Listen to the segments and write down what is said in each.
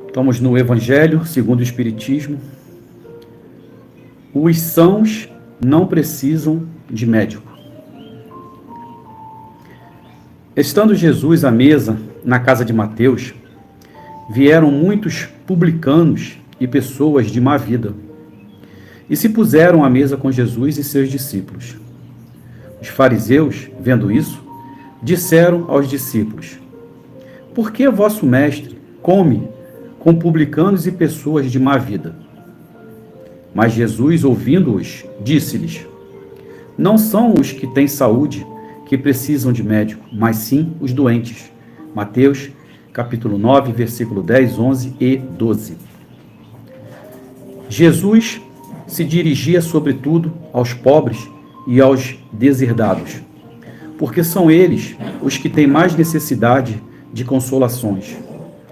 Estamos no Evangelho segundo o Espiritismo. Os sãos não precisam de médico. Estando Jesus à mesa na casa de Mateus, vieram muitos publicanos e pessoas de má vida, e se puseram à mesa com Jesus e seus discípulos. Os fariseus, vendo isso, disseram aos discípulos: por que vosso mestre come com publicanos e pessoas de má vida? Mas Jesus, ouvindo-os, disse-lhes: não são os que têm saúde que precisam de médico, mas sim os doentes. Mateus, capítulo 9, versículo 10, 11 e 12. Jesus se dirigia sobretudo aos pobres e aos deserdados, porque são eles os que têm mais necessidade de consolações.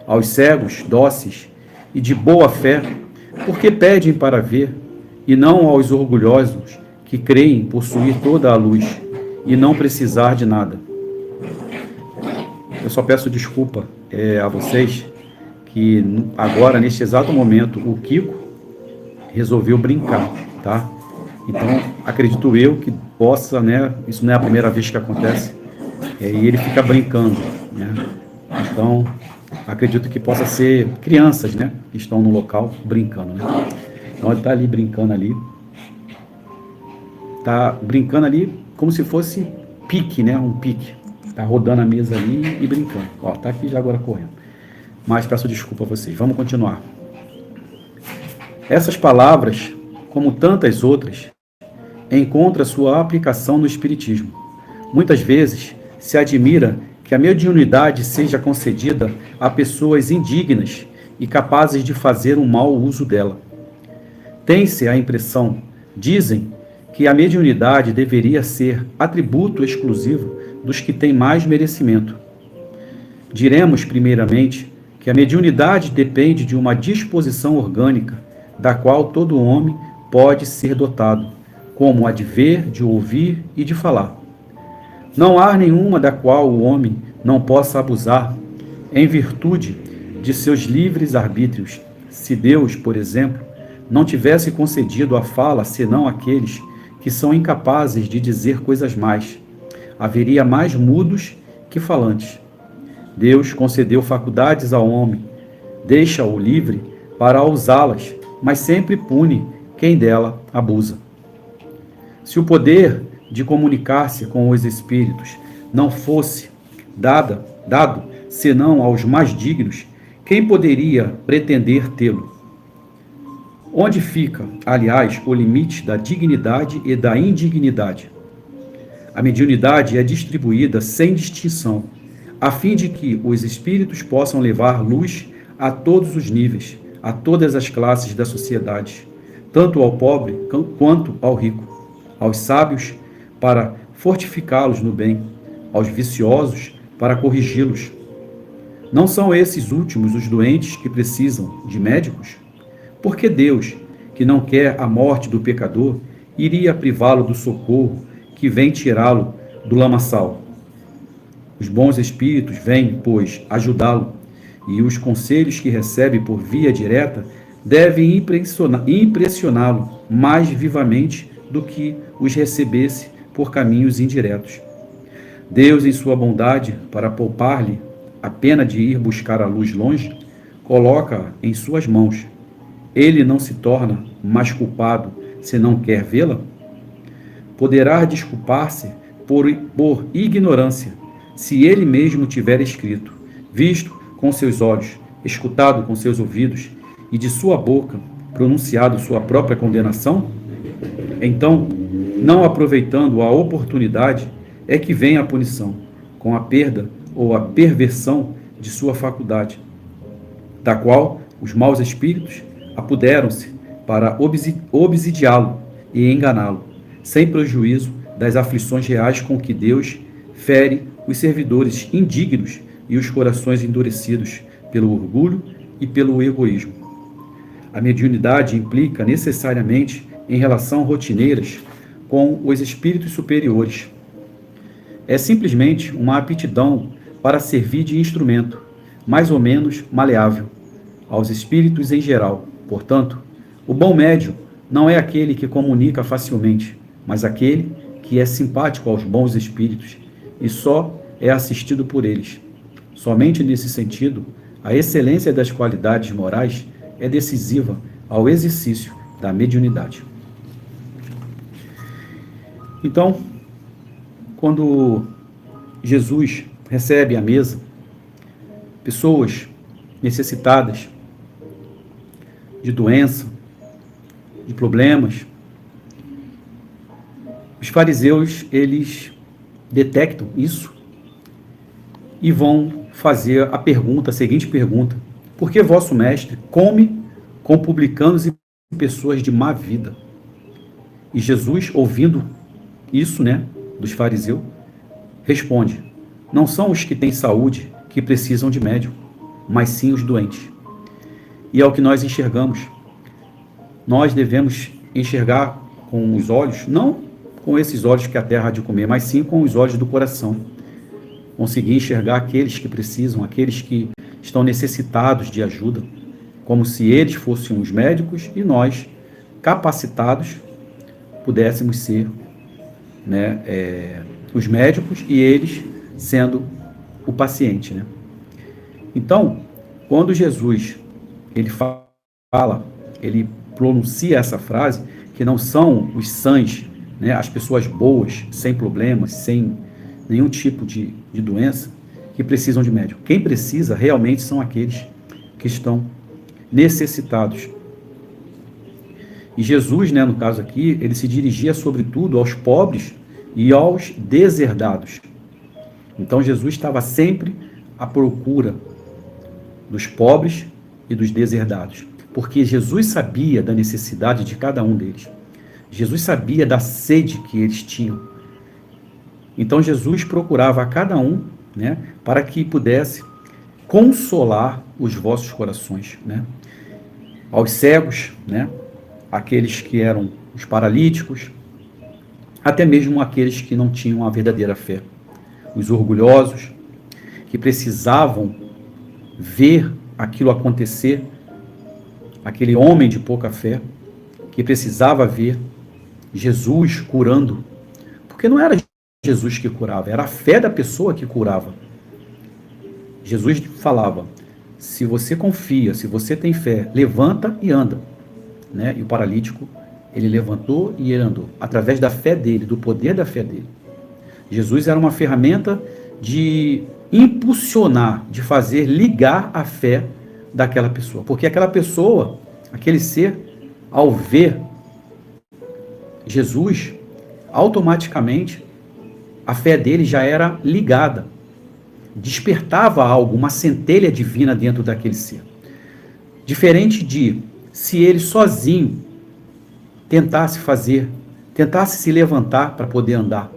Aos cegos, dóceis e de boa fé, porque pedem para ver, e não aos orgulhosos, que creem possuir toda a luz e não precisar de nada. Eu só peço desculpa a vocês que agora, neste exato momento, o Kiko resolveu brincar, tá? Então, acredito eu que possa, né? Isso não é a primeira vez que acontece, e ele fica brincando, né? Então, acredito que possa ser crianças, né, que estão no local brincando, né? Então ele está ali brincando ali. Está brincando ali como se fosse pique, né? Um pique. Está rodando a mesa ali e brincando. Ó, está aqui já agora correndo. Mas peço desculpa a vocês. Vamos continuar. Essas palavras, como tantas outras, encontram sua aplicação no Espiritismo. Muitas vezes se admira que a mediunidade seja concedida a pessoas indignas e capazes de fazer um mau uso dela. Tem-se a impressão, dizem, que a mediunidade deveria ser atributo exclusivo dos que têm mais merecimento. Diremos, primeiramente, que a mediunidade depende de uma disposição orgânica, da qual todo homem pode ser dotado, como a de ver, de ouvir e de falar. Não há nenhuma da qual o homem não possa abusar, em virtude de seus livres arbítrios. Se Deus, por exemplo, não tivesse concedido a fala senão àqueles que são incapazes de dizer coisas mais, haveria mais mudos que falantes. Deus concedeu faculdades ao homem, deixa-o livre para usá-las, mas sempre pune quem dela abusa. Se o poder de comunicar-se com os espíritos não fosse dado senão aos mais dignos, quem poderia pretender tê-lo? Onde fica, aliás, o limite da dignidade e da indignidade? A mediunidade é distribuída sem distinção, a fim de que os espíritos possam levar luz a todos os níveis, a todas as classes da sociedade, tanto ao pobre quanto ao rico, aos sábios para fortificá-los no bem, aos viciosos para corrigi-los. Não são esses últimos os doentes que precisam de médicos? Porque Deus, que não quer a morte do pecador, iria privá-lo do socorro que vem tirá-lo do lamaçal. Os bons espíritos vêm, pois, ajudá-lo, e os conselhos que recebe por via direta devem impressioná-lo mais vivamente do que os recebesse por caminhos indiretos. Deus, em sua bondade, para poupar-lhe a pena de ir buscar a luz longe, coloca-a em suas mãos. Ele não se torna mais culpado se não quer vê-la? Poderá desculpar-se por ignorância, se ele mesmo tiver escrito, visto com seus olhos, escutado com seus ouvidos e de sua boca pronunciado sua própria condenação? Então, não aproveitando a oportunidade, é que vem a punição, com a perda ou a perversão de sua faculdade, da qual os maus espíritos apoderam-se para obsidiá-lo e enganá-lo, sem prejuízo das aflições reais com que Deus fere os servidores indignos e os corações endurecidos pelo orgulho e pelo egoísmo. A mediunidade implica necessariamente em relação rotineiras com os espíritos superiores. É simplesmente uma aptidão para servir de instrumento, mais ou menos maleável, aos espíritos em geral. Portanto, o bom médium não é aquele que comunica facilmente, mas aquele que é simpático aos bons espíritos e só é assistido por eles. Somente nesse sentido, a excelência das qualidades morais é decisiva ao exercício da mediunidade. Então, quando Jesus recebe à mesa pessoas necessitadas de doença, de problemas, os fariseus, eles detectam isso e vão fazer a seguinte pergunta: por que vosso mestre come com publicanos e pessoas de má vida? E Jesus, ouvindo isso, dos fariseus, responde: não são os que têm saúde que precisam de médico, mas sim os doentes. E é o que nós enxergamos. Nós devemos enxergar com os olhos, não com esses olhos que a terra há de comer, mas sim com os olhos do coração. Conseguir enxergar aqueles que precisam, aqueles que estão necessitados de ajuda, como se eles fossem os médicos e nós, capacitados, pudéssemos ser os médicos e eles sendo o paciente. Então, quando Jesus ele pronuncia essa frase, que não são os sãs, as pessoas boas, sem problemas, sem nenhum tipo de doença, que precisam de médico. Quem precisa realmente são aqueles que estão necessitados. E Jesus, no caso aqui, ele se dirigia sobretudo aos pobres e aos deserdados. Então Jesus estava sempre à procura dos pobres e dos deserdados, porque Jesus sabia da necessidade de cada um deles. Jesus sabia da sede que eles tinham. Então Jesus procurava a cada um, para que pudesse consolar os vossos corações, aos cegos, aqueles que eram os paralíticos, até mesmo aqueles que não tinham a verdadeira fé, os orgulhosos, que precisavam ver aquilo acontecer, aquele homem de pouca fé, que precisava ver Jesus curando, porque não era Jesus que curava, era a fé da pessoa que curava. Jesus falava: se você confia, se você tem fé, levanta e anda. E o paralítico, ele levantou e ele andou, através da fé dele, do poder da fé dele. Jesus era uma ferramenta de impulsionar, de fazer ligar a fé daquela pessoa, porque aquela pessoa, aquele ser, ao ver Jesus, automaticamente a fé dele já era ligada, despertava algo, uma centelha divina dentro daquele ser. Diferente de se ele sozinho tentasse se levantar para poder andar,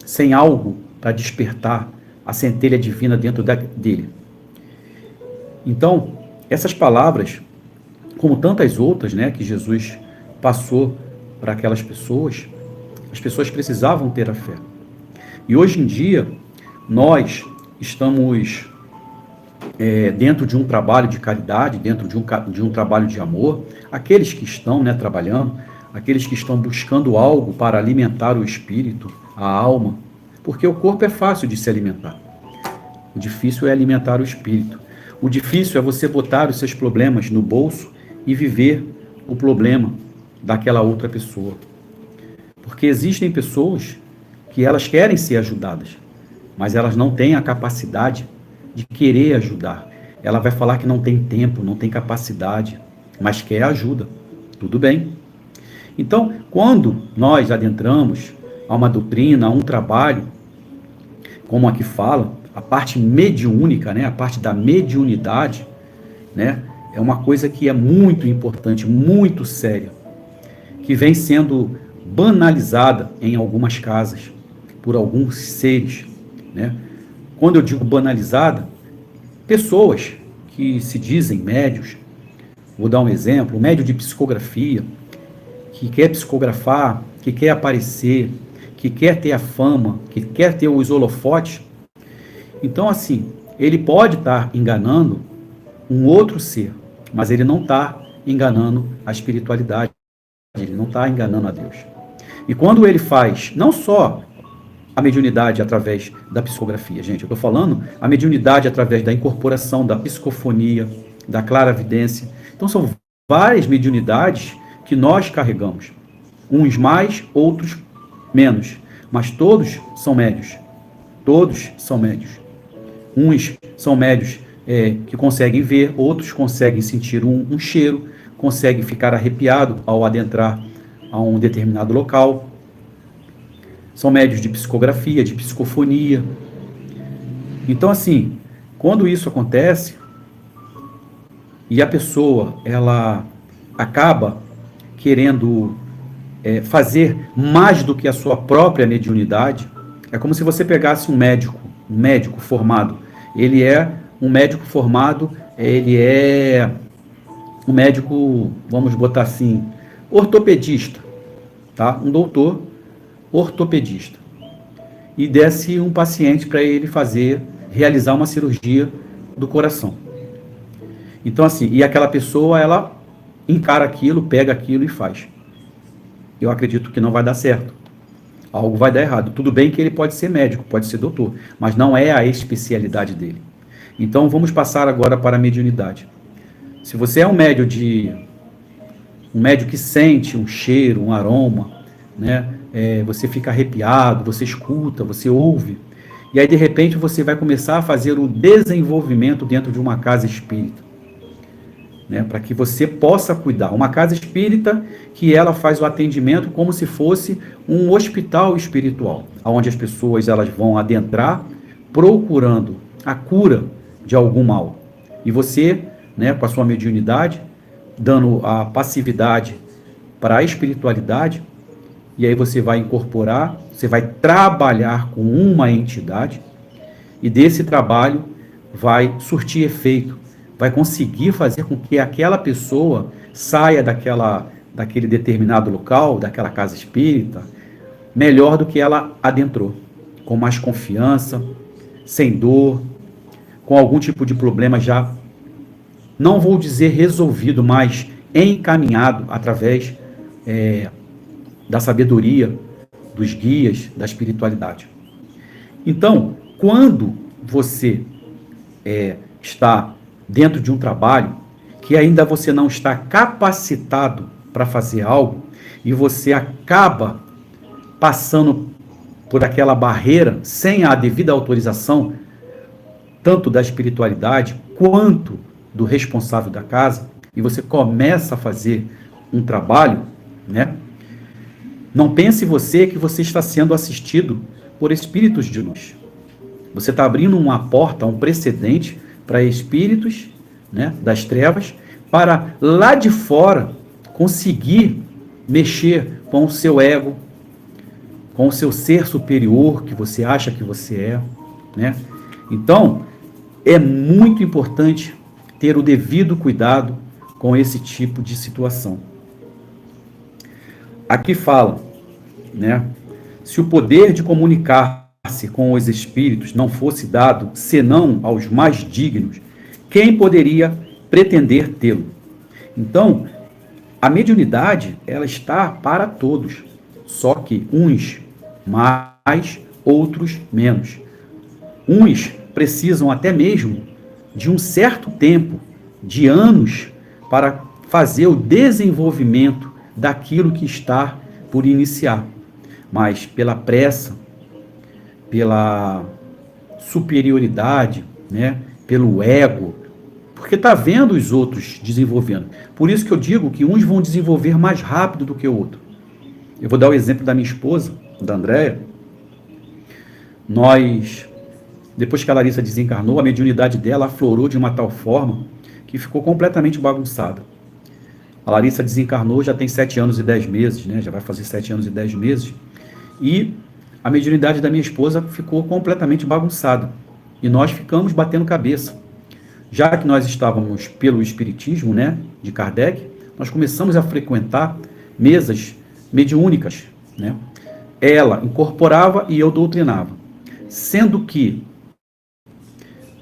sem algo para despertar a centelha divina dentro dele. Então, essas palavras, como tantas outras, que Jesus passou para aquelas pessoas, as pessoas precisavam ter a fé. E hoje em dia, nós estamos dentro de um trabalho de caridade, dentro de um trabalho de amor, aqueles que estão trabalhando, aqueles que estão buscando algo para alimentar o espírito, a alma, porque o corpo é fácil de se alimentar. O difícil é alimentar o espírito. O difícil é você botar os seus problemas no bolso e viver o problema daquela outra pessoa. Porque existem pessoas que elas querem ser ajudadas, mas elas não têm a capacidade de querer ajudar. Ela vai falar que não tem tempo, não tem capacidade, mas quer ajuda. Tudo bem. Então, quando nós adentramos a uma doutrina, a um trabalho, como aqui fala, a parte mediúnica, a parte da mediunidade, é uma coisa que é muito importante, muito séria, que vem sendo banalizada em algumas casas, por alguns seres. Quando eu digo banalizada, pessoas que se dizem médios, Vou dar um exemplo, o médium de psicografia, que quer psicografar, que quer aparecer, que quer ter a fama, que quer ter os holofotes. Então, assim, ele pode estar enganando um outro ser, mas ele não está enganando a espiritualidade, ele não está enganando a Deus. E quando ele faz, não só a mediunidade através da psicografia, gente, eu estou falando a mediunidade através da incorporação, da psicofonia, da claravidência. Então, são várias mediunidades que nós carregamos, uns mais, outros menos, mas todos são médios. Todos são médios. Uns são médios que conseguem ver, outros conseguem sentir um cheiro, conseguem ficar arrepiado ao adentrar a um determinado local. São médios de psicografia, de psicofonia. Então, assim, quando isso acontece e a pessoa ela acaba querendo fazer mais do que a sua própria mediunidade, é como se você pegasse um médico formado. Ele é um médico formado, ele é um médico, vamos botar assim, ortopedista, tá? Um doutor ortopedista. E desse um paciente para ele realizar uma cirurgia do coração. Então, assim, e aquela pessoa, ela encara aquilo, pega aquilo e faz. Eu acredito que não vai dar certo. Algo vai dar errado. Tudo bem que ele pode ser médico, pode ser doutor, mas não é a especialidade dele. Então, vamos passar agora para a mediunidade. Se você é um médium que sente um cheiro, um aroma, né? Você fica arrepiado, você escuta, você ouve, e aí de repente você vai começar a fazer o desenvolvimento dentro de uma casa espírita, né? Para que você possa cuidar. Uma casa espírita que ela faz o atendimento como se fosse um hospital espiritual, onde as pessoas elas vão adentrar procurando a cura de algum mal. E você, né, com a sua mediunidade, dando a passividade para a espiritualidade, e aí você vai incorporar, você vai trabalhar com uma entidade, e desse trabalho vai surtir efeito, vai conseguir fazer com que aquela pessoa saia daquele determinado local, daquela casa espírita, melhor do que ela adentrou, com mais confiança, sem dor, com algum tipo de problema já, não vou dizer resolvido, mas encaminhado através da sabedoria, dos guias, da espiritualidade. Então, quando você está dentro de um trabalho que ainda você não está capacitado para fazer algo e você acaba passando por aquela barreira sem a devida autorização, tanto da espiritualidade quanto do responsável da casa, e você começa a fazer um trabalho, né? Não pense você que você está sendo assistido por espíritos de luz. Você está abrindo uma porta, um precedente para espíritos, né, das trevas, para lá de fora conseguir mexer com o seu ego, com o seu ser superior que você acha que você é, né? Então, é muito importante ter o devido cuidado com esse tipo de situação. Aqui fala, né? Se o poder de comunicar-se com os espíritos não fosse dado senão aos mais dignos, quem poderia pretender tê-lo? Então, a mediunidade, ela está para todos, só que uns mais, outros menos. Uns precisam até mesmo de um certo tempo, de anos, para fazer o desenvolvimento daquilo que está por iniciar. Mas pela pressa, pela superioridade, né, pelo ego, porque está vendo os outros desenvolvendo. Por isso que eu digo que uns vão desenvolver mais rápido do que o outro. Eu vou dar o exemplo da minha esposa, da Andréia. Depois que a Larissa desencarnou, a mediunidade dela aflorou de uma tal forma que ficou completamente bagunçada. A Larissa desencarnou já tem 7 anos e 10 meses, né? Já vai fazer 7 anos e 10 meses. E a mediunidade da minha esposa ficou completamente bagunçada. E nós ficamos batendo cabeça. já que nós estávamos pelo espiritismo, né, de Kardec, nós começamos a frequentar mesas mediúnicas, né? Ela incorporava e eu doutrinava, sendo que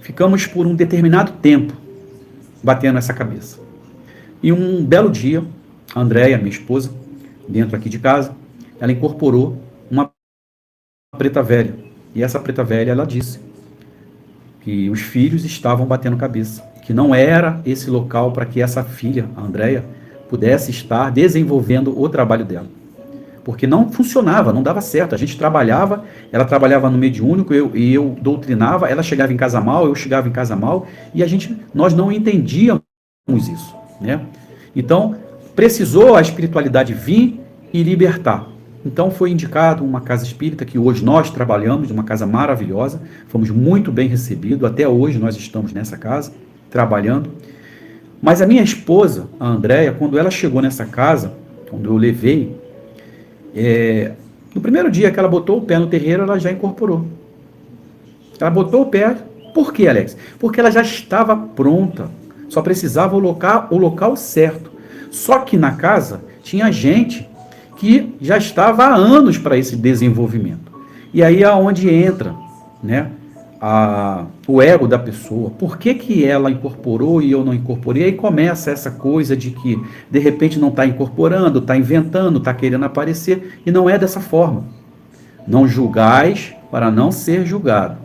ficamos por um determinado tempo batendo essa cabeça. E um belo dia, a Andréia, minha esposa, dentro aqui de casa, ela incorporou uma preta velha. E essa preta velha, ela disse que os filhos estavam batendo cabeça, que não era esse local para que essa filha, a Andréia, pudesse estar desenvolvendo o trabalho dela. Porque não funcionava, não dava certo. A gente trabalhava, ela trabalhava no mediúnico, eu doutrinava, ela chegava em casa mal, eu chegava em casa mal, e nós não entendíamos isso, né? Então, precisou a espiritualidade vir e libertar. Então, foi indicado uma casa espírita, que hoje nós trabalhamos, uma casa maravilhosa, fomos muito bem recebidos, até hoje nós estamos nessa casa, trabalhando. Mas a minha esposa, a Andréia, quando ela chegou nessa casa, quando eu levei, no primeiro dia que ela botou o pé no terreiro, ela já incorporou. Ela botou o pé. Por quê, Alex? Porque ela já estava pronta. Só precisava o local certo. Só que na casa tinha gente que já estava há anos para esse desenvolvimento. E aí é onde entra, né, o ego da pessoa. Por que ela incorporou e eu não incorporei? Aí começa essa coisa de que, de repente, não está incorporando, está inventando, está querendo aparecer, e não é dessa forma. Não julgais para não ser julgado.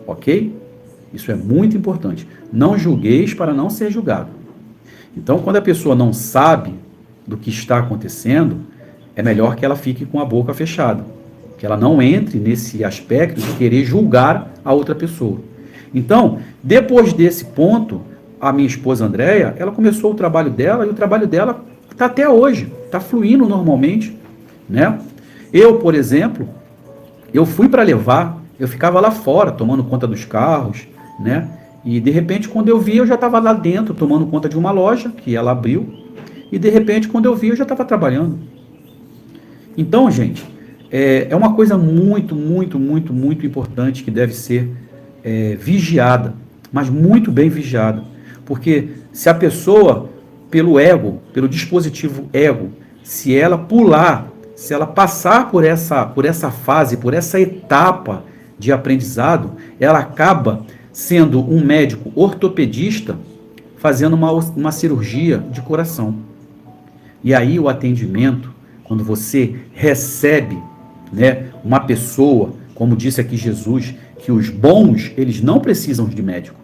Ok? Isso é muito importante. Não julgueis para não ser julgado. Então, quando a pessoa não sabe do que está acontecendo, é melhor que ela fique com a boca fechada, que ela não entre nesse aspecto de querer julgar a outra pessoa. Então, depois desse ponto, a minha esposa Andréia, ela começou o trabalho dela, e o trabalho dela está até hoje, está fluindo normalmente, né? Eu, por exemplo, eu fui para levar, eu ficava lá fora, tomando conta dos carros, né? E, de repente, quando eu vi, eu já estava lá dentro, tomando conta de uma loja, que ela abriu, e, de repente, quando eu vi, eu já estava trabalhando. Então, gente, é uma coisa muito, muito, muito, muito importante que deve ser vigiada, mas muito bem vigiada. Porque se a pessoa, pelo ego, pelo dispositivo ego, se ela pular, se ela passar por essa fase, por essa etapa de aprendizado, ela acaba sendo um médico ortopedista fazendo uma cirurgia de coração. E aí o atendimento, quando você recebe, né, uma pessoa, como disse aqui Jesus, que os bons, eles não precisam de médico.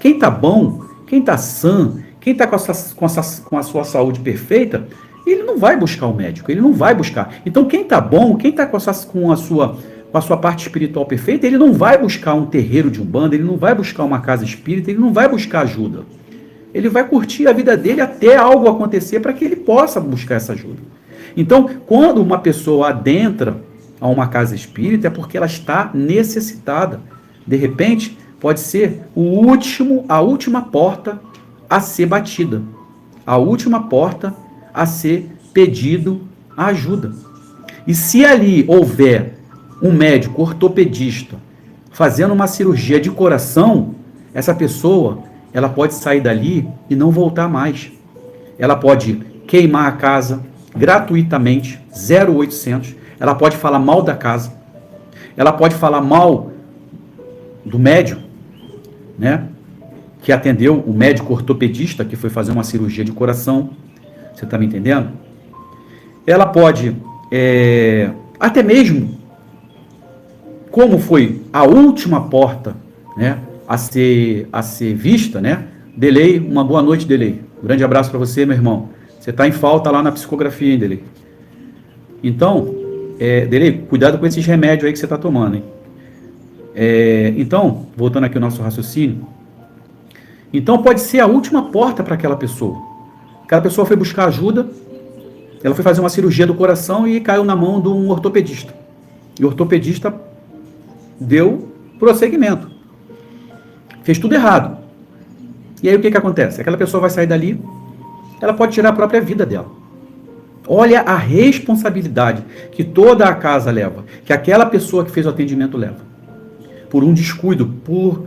Quem está bom, quem está sã, quem está com a sua saúde perfeita, ele não vai buscar o médico, ele não vai buscar. Então, quem está bom, quem está com a sua parte espiritual perfeita, ele não vai buscar um terreiro de umbanda, ele não vai buscar uma casa espírita, ele não vai buscar ajuda. Ele vai curtir a vida dele até algo acontecer para que ele possa buscar essa ajuda. Então, quando uma pessoa adentra a uma casa espírita, é porque ela está necessitada. De repente, pode ser a última porta a ser batida, a última porta a ser pedido a ajuda. E se ali houver um médico ortopedista fazendo uma cirurgia de coração, essa pessoa, ela pode sair dali e não voltar mais. Ela pode queimar a casa gratuitamente, 0800. Ela pode falar mal da casa. Ela pode falar mal do médico, né, que atendeu, o médico ortopedista que foi fazer uma cirurgia de coração. Você está me entendendo? Ela pode, até mesmo, como foi a última porta, né, a ser vista, né? Delei, uma boa noite, Delei. Um grande abraço para você, meu irmão. Você está em falta lá na psicografia, hein, Delei? Então, Delei, cuidado com esses remédios aí que você está tomando, hein? Então, voltando aqui ao nosso raciocínio, então pode ser a última porta para aquela pessoa. Aquela pessoa foi buscar ajuda, ela foi fazer uma cirurgia do coração e caiu na mão de um ortopedista. E o ortopedista deu prosseguimento. Fez tudo errado. E aí o que acontece? Aquela pessoa vai sair dali, ela pode tirar a própria vida dela. Olha a responsabilidade que toda a casa leva, que aquela pessoa que fez o atendimento leva. Por um descuido, por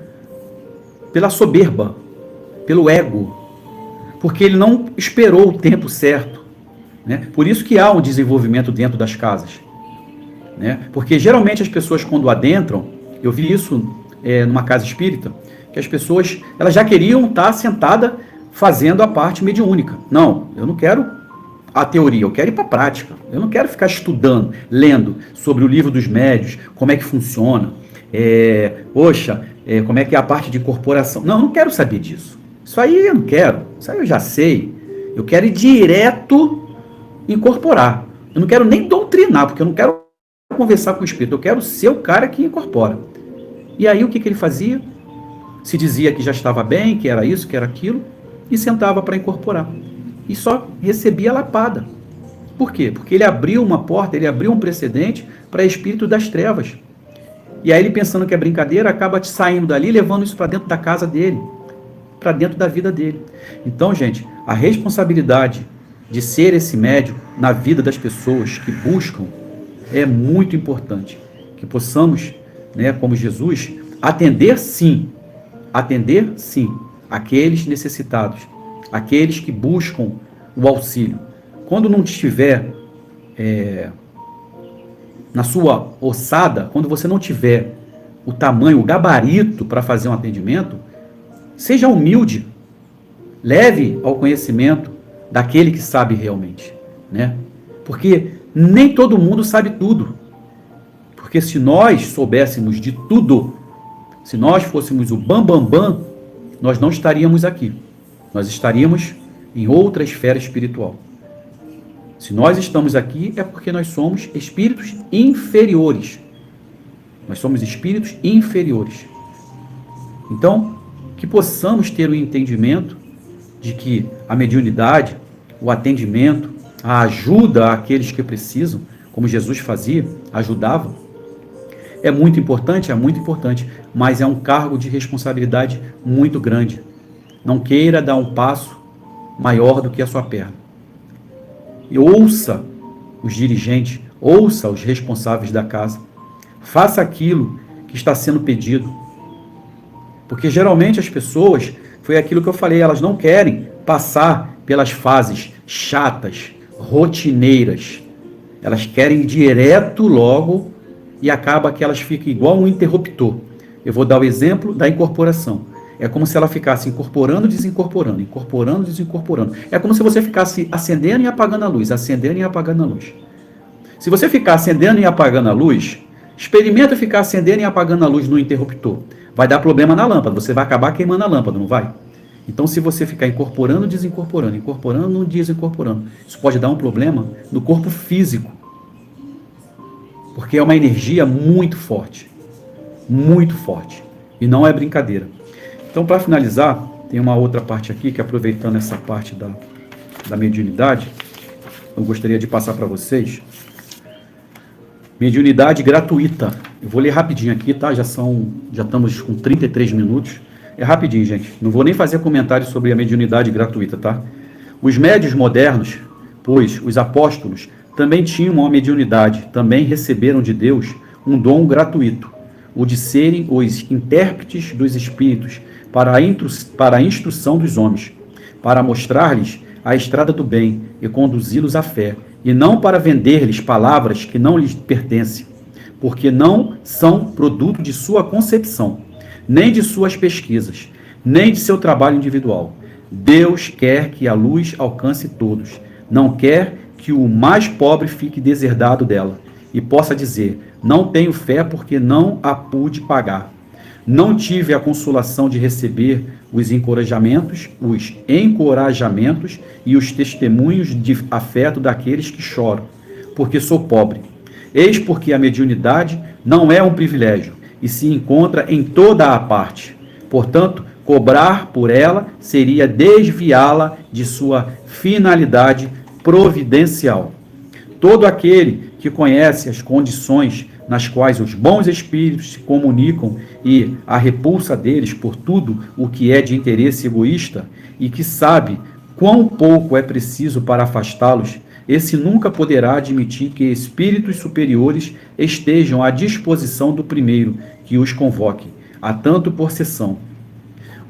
pela soberba, pelo ego, porque ele não esperou o tempo certo, né? Por isso que há um desenvolvimento dentro das casas, né? Porque geralmente as pessoas quando adentram, eu vi isso numa casa espírita, que as pessoas elas já queriam estar sentadas fazendo a parte mediúnica. Não, eu não quero a teoria, eu quero ir para a prática. Eu não quero ficar lendo sobre o livro dos médios, como é que funciona, como é que é a parte de incorporação. Não, eu não quero saber disso. Isso aí eu não quero, isso aí eu já sei. Eu quero ir direto incorporar. Eu não quero nem doutrinar, porque eu não quero conversar com o espírito, eu quero ser o cara que incorpora. E aí o que ele fazia? Se dizia que já estava bem, que era isso, que era aquilo, e sentava para incorporar. E só recebia lapada. Por quê? Porque ele abriu uma porta, ele abriu um precedente para espírito das trevas. E aí ele, pensando que é brincadeira, acaba saindo dali e levando isso para dentro da casa dele, para dentro da vida dele. Então, gente, a responsabilidade de ser esse médium na vida das pessoas que buscam é muito importante. Que possamos, né, como Jesus, atender sim, aqueles necessitados, aqueles que buscam o auxílio. Quando não estiver na sua ossada, quando você não tiver o tamanho, o gabarito para fazer um atendimento, seja humilde, leve ao conhecimento daquele que sabe realmente, né? Porque nem todo mundo sabe tudo. Porque se nós soubéssemos de tudo, se nós fôssemos o bam, nós não estaríamos aqui. Nós estaríamos em outra esfera espiritual. Se nós estamos aqui, é porque nós somos espíritos inferiores. Nós somos espíritos inferiores. Então, que possamos ter o entendimento de que a mediunidade, o atendimento, a ajuda àqueles que precisam, como Jesus fazia, ajudava, é muito importante, mas é um cargo de responsabilidade muito grande. Não queira dar um passo maior do que a sua perna. E ouça os dirigentes, ouça os responsáveis da casa. Faça aquilo que está sendo pedido. Porque geralmente as pessoas, foi aquilo que eu falei, elas não querem passar pelas fases chatas, rotineiras. Elas querem ir direto logo e acaba que elas ficam igual um interruptor. Eu vou dar o exemplo da incorporação. É como se ela ficasse incorporando, desincorporando, incorporando, desincorporando. É como se você ficasse acendendo e apagando a luz, acendendo e apagando a luz. Se você ficar acendendo e apagando a luz, experimenta ficar acendendo e apagando a luz no interruptor. Vai dar problema na lâmpada, você vai acabar queimando a lâmpada, não vai? Então, se você ficar incorporando, desincorporando, incorporando, desincorporando, isso pode dar um problema no corpo físico. Porque é uma energia muito forte. Muito forte. E não é brincadeira. Então, para finalizar, tem uma outra parte aqui, que aproveitando essa parte da mediunidade, eu gostaria de passar para vocês. Mediunidade gratuita. Eu vou ler rapidinho aqui, tá? Já estamos com 33 minutos. É rapidinho, gente. Não vou nem fazer comentários sobre a mediunidade gratuita, tá? Os médiuns modernos, pois os apóstolos também tinham uma mediunidade, também receberam de Deus um dom gratuito, o de serem os intérpretes dos espíritos para a instrução dos homens, para mostrar-lhes a estrada do bem e conduzi-los à fé, e não para vender-lhes palavras que não lhes pertencem, porque não são produto de sua concepção, nem de suas pesquisas, nem de seu trabalho individual. Deus quer que a luz alcance todos, não quer que o mais pobre fique deserdado dela, e possa dizer, não tenho fé porque não a pude pagar. Não tive a consolação de receber os encorajamentos e os testemunhos de afeto daqueles que choram, porque sou pobre. Eis porque a mediunidade não é um privilégio, e se encontra em toda a parte. Portanto, cobrar por ela seria desviá-la de sua finalidade providencial. Todo aquele que conhece as condições nas quais os bons espíritos se comunicam e a repulsa deles por tudo o que é de interesse egoísta e que sabe quão pouco é preciso para afastá-los, esse nunca poderá admitir que espíritos superiores estejam à disposição do primeiro que os convoque, a tanto por sessão.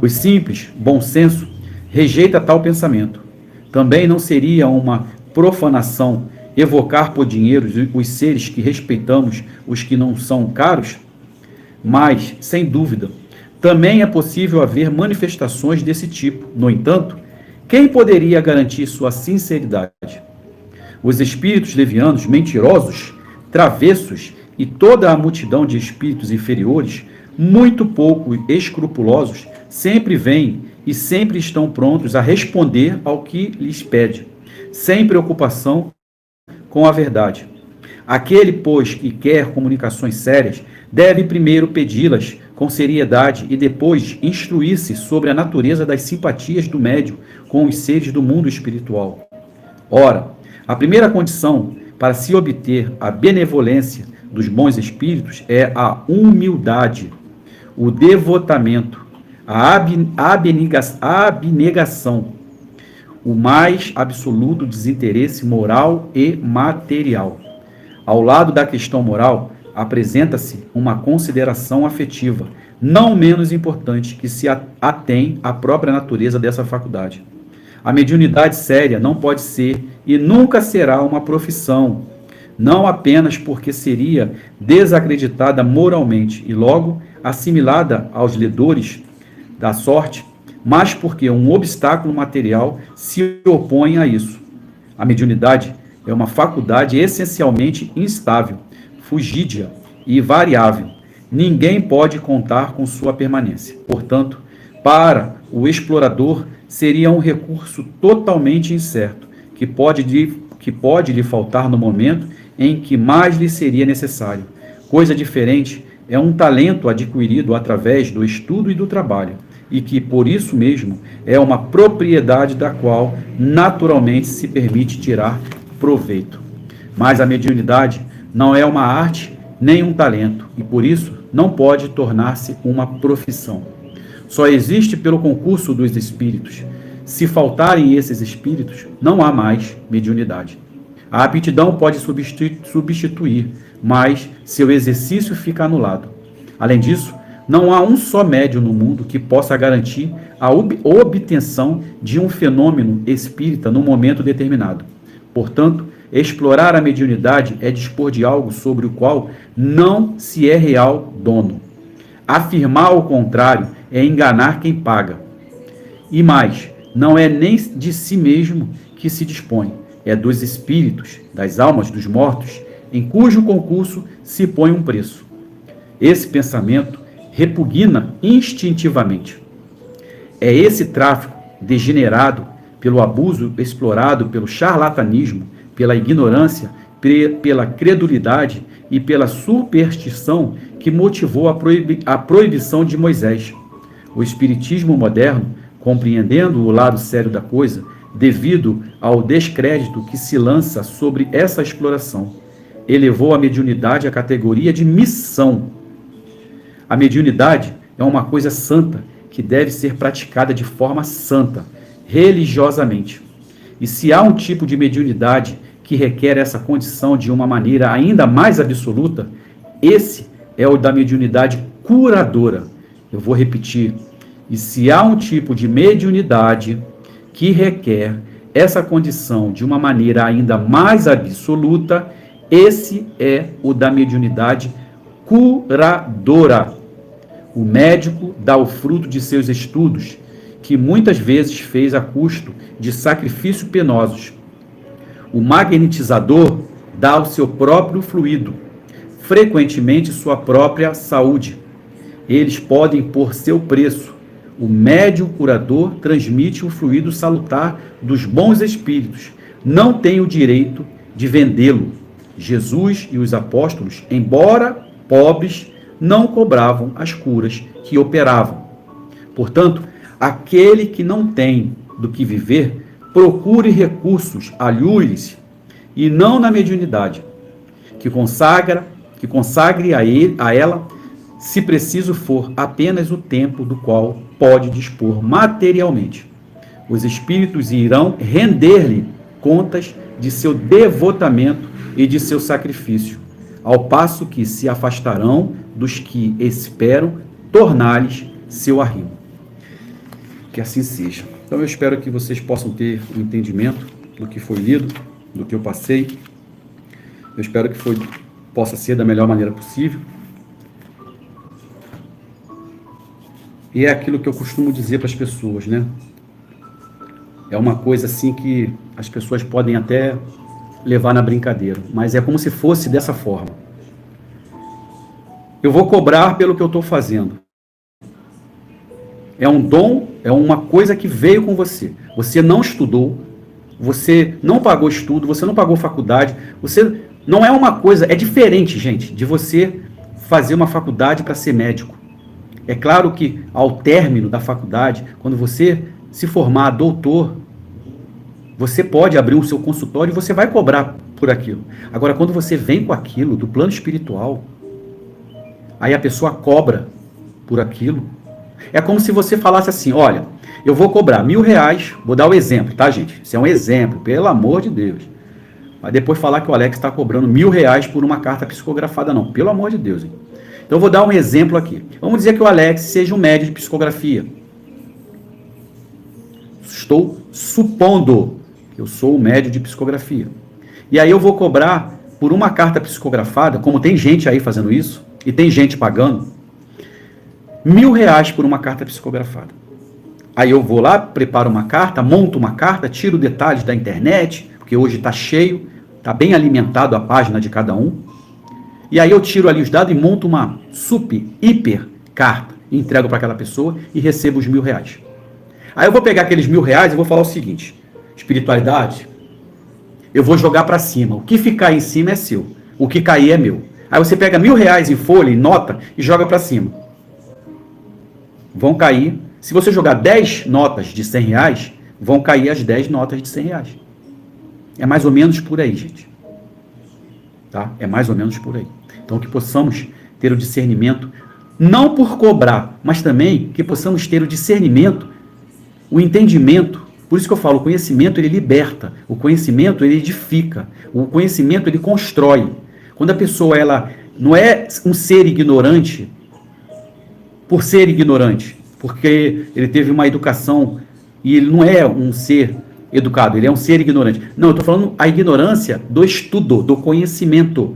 Os simples, bom senso, rejeita tal pensamento. Também não seria uma profanação evocar por dinheiro os seres que respeitamos, os que não são caros? Mas, sem dúvida, também é possível haver manifestações desse tipo. No entanto, quem poderia garantir sua sinceridade? Os espíritos levianos, mentirosos, travessos e toda a multidão de espíritos inferiores, muito pouco escrupulosos, sempre vêm e sempre estão prontos a responder ao que lhes pede, sem preocupação com a verdade. Aquele, pois, que quer comunicações sérias, deve primeiro pedi-las com seriedade e depois instruir-se sobre a natureza das simpatias do médium com os seres do mundo espiritual. Ora, a primeira condição para se obter a benevolência dos bons espíritos é a humildade, o devotamento, a abnegação, o mais absoluto desinteresse moral e material. Ao lado da questão moral, apresenta-se uma consideração afetiva, não menos importante, que se atém à própria natureza dessa faculdade. A mediunidade séria não pode ser e nunca será uma profissão, não apenas porque seria desacreditada moralmente e logo assimilada aos ledores da sorte, mas porque um obstáculo material se opõe a isso. A mediunidade é uma faculdade essencialmente instável, fugídia e variável. Ninguém pode contar com sua permanência. Portanto, para o explorador, seria um recurso totalmente incerto, que pode lhe faltar no momento em que mais lhe seria necessário. Coisa diferente é um talento adquirido através do estudo e do trabalho, e que, por isso mesmo, é uma propriedade da qual naturalmente se permite tirar proveito. Mas a mediunidade não é uma arte nem um talento, e por isso não pode tornar-se uma profissão. Só existe pelo concurso dos espíritos. Se faltarem esses espíritos, não há mais mediunidade. A aptidão pode substituir, mas seu exercício fica anulado. Além disso, não há um só médium no mundo que possa garantir a obtenção de um fenômeno espírita num momento determinado. Portanto, explorar a mediunidade é dispor de algo sobre o qual não se é real dono. Afirmar o contrário é enganar quem paga. E mais, não é nem de si mesmo que se dispõe, é dos espíritos, das almas dos mortos, em cujo concurso se põe um preço. Esse pensamento repugna instintivamente. É esse tráfico degenerado pelo abuso explorado pelo charlatanismo, pela ignorância, pela credulidade e pela superstição que motivou a proibição de Moisés. O espiritismo moderno, compreendendo o lado sério da coisa, devido ao descrédito que se lança sobre essa exploração, elevou a mediunidade à categoria de missão. A mediunidade é uma coisa santa que deve ser praticada de forma santa, religiosamente. E se há um tipo de mediunidade que requer essa condição de uma maneira ainda mais absoluta, esse é o da mediunidade curadora. Eu vou repetir. E se há um tipo de mediunidade que requer essa condição de uma maneira ainda mais absoluta, esse é o da mediunidade curadora. O médico dá o fruto de seus estudos, que muitas vezes fez a custo de sacrifícios penosos. O magnetizador dá o seu próprio fluido, frequentemente sua própria saúde. Eles podem pôr seu preço. O médium curador transmite o fluido salutar dos bons espíritos. Não tem o direito de vendê-lo. Jesus e os apóstolos, embora pobres, não cobravam as curas que operavam. Portanto, aquele que não tem do que viver, procure recursos alhures e não na mediunidade, que consagre a ela, se preciso for, apenas o tempo do qual pode dispor materialmente. Os espíritos irão render-lhe contas de seu devotamento e de seu sacrifício, ao passo que se afastarão dos que esperam tornar-lhes seu arrimo. Que assim seja. Então eu espero que vocês possam ter um entendimento do que foi lido, do que eu passei. Eu espero que possa ser da melhor maneira possível. E é aquilo que eu costumo dizer para as pessoas, né? É uma coisa assim que as pessoas podem até levar na brincadeira, mas é como se fosse dessa forma. Eu vou cobrar pelo que eu estou fazendo. É um dom, é uma coisa que veio com você. Você não estudou, você não pagou estudo, você não pagou faculdade, você não é uma coisa, é diferente, gente, de você fazer uma faculdade para ser médico. É claro que ao término da faculdade, quando você se formar doutor, você pode abrir o seu consultório e você vai cobrar por aquilo. Agora, quando você vem com aquilo do plano espiritual, aí a pessoa cobra por aquilo. É como se você falasse assim, olha, eu vou cobrar R$1.000, vou dar o exemplo, tá, gente? Isso é um exemplo, pelo amor de Deus. Mas depois falar que o Alex está cobrando R$1.000 por uma carta psicografada, não, pelo amor de Deus. Hein? Então eu vou dar um exemplo aqui. Vamos dizer que o Alex seja um médium de psicografia. Estou supondo que eu sou um médium de psicografia. E aí eu vou cobrar por uma carta psicografada, como tem gente aí fazendo isso, e tem gente pagando, R$1.000 por uma carta psicografada. Aí eu vou lá, preparo uma carta, monto uma carta, tiro detalhes da internet, porque hoje está cheio, está bem alimentado a página de cada um. E aí eu tiro ali os dados e monto uma hiper carta, entrego para aquela pessoa e recebo os R$1.000. Aí eu vou pegar aqueles R$1.000 e vou falar o seguinte, espiritualidade, eu vou jogar para cima, o que ficar em cima é seu, o que cair é meu. Aí você pega R$1.000 em folha, em nota e joga para cima. Vão cair, se você jogar 10 notas de R$100, vão cair as 10 notas de R$100. É mais ou menos por aí, gente. Tá? É mais ou menos por aí. Então que possamos ter o discernimento, não por cobrar, mas também que possamos ter o discernimento, o entendimento. Por isso que eu falo, o conhecimento ele liberta, o conhecimento ele edifica, o conhecimento ele constrói. Quando a pessoa ela não é um ser ignorante, por ser ignorante, porque ele teve uma educação e ele não é um ser educado, ele é um ser ignorante. Não, eu estou falando a ignorância do estudo, do conhecimento.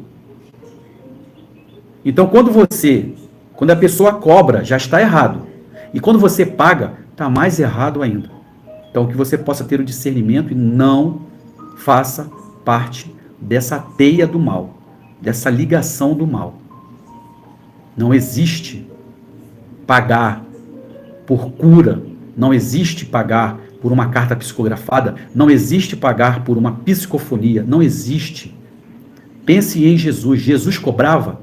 Então, quando a pessoa cobra, já está errado. E quando você paga, está mais errado ainda. Então, que você possa ter o discernimento e não faça parte dessa teia do mal, dessa ligação do mal. Não existe pagar por cura, não existe pagar por uma carta psicografada, não existe pagar por uma psicofonia, não existe. Pense em Jesus. Jesus cobrava?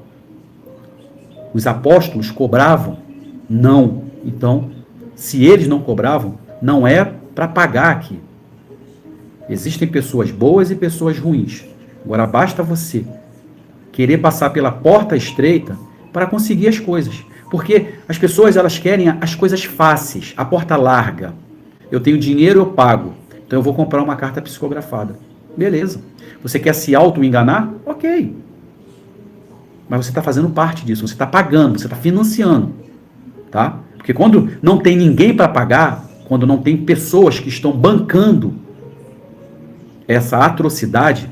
Os apóstolos cobravam? Não. Então, se eles não cobravam, não é para pagar aqui. Existem pessoas boas e pessoas ruins. Agora, basta você querer passar pela porta estreita para conseguir as coisas. Porque as pessoas elas querem as coisas fáceis, a porta larga. Eu tenho dinheiro, eu pago. Então eu vou comprar uma carta psicografada. Beleza. Você quer se auto-enganar? Ok. Mas você está fazendo parte disso. Você está pagando, você está financiando. Tá? Porque quando não tem ninguém para pagar, quando não tem pessoas que estão bancando essa atrocidade,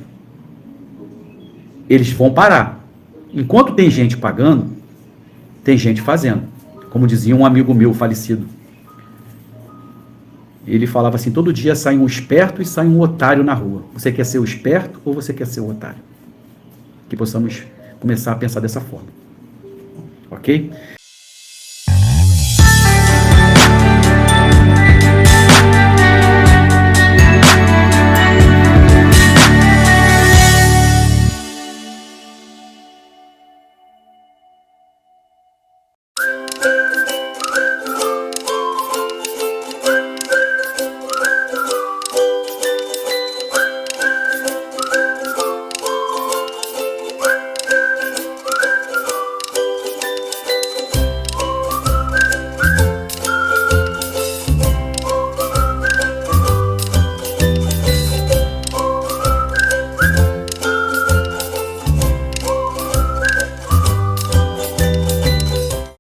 eles vão parar. Enquanto tem gente pagando, tem gente fazendo. Como dizia um amigo meu falecido. Ele falava assim, todo dia sai um esperto e sai um otário na rua. Você quer ser o esperto ou você quer ser o otário? Que possamos começar a pensar dessa forma. Ok?